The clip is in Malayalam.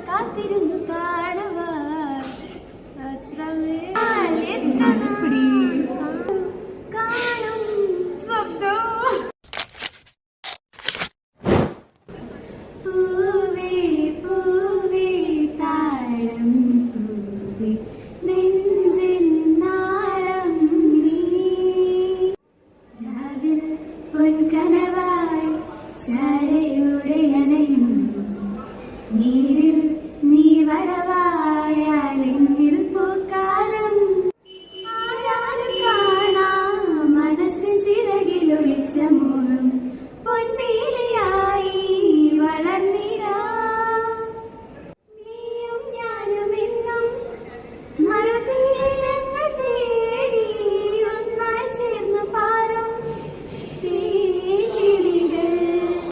കാത്തിരുന്നു കാണുവാൻ കാണും ശബ്ദവും പൂവേ പൂവേ താഴം പൂവേ നെഞ്ചിൻ നാളം നീ രാവിൽ പൊൻകനവായി ചാരയോടെ അണയുന്നു നീരിൽ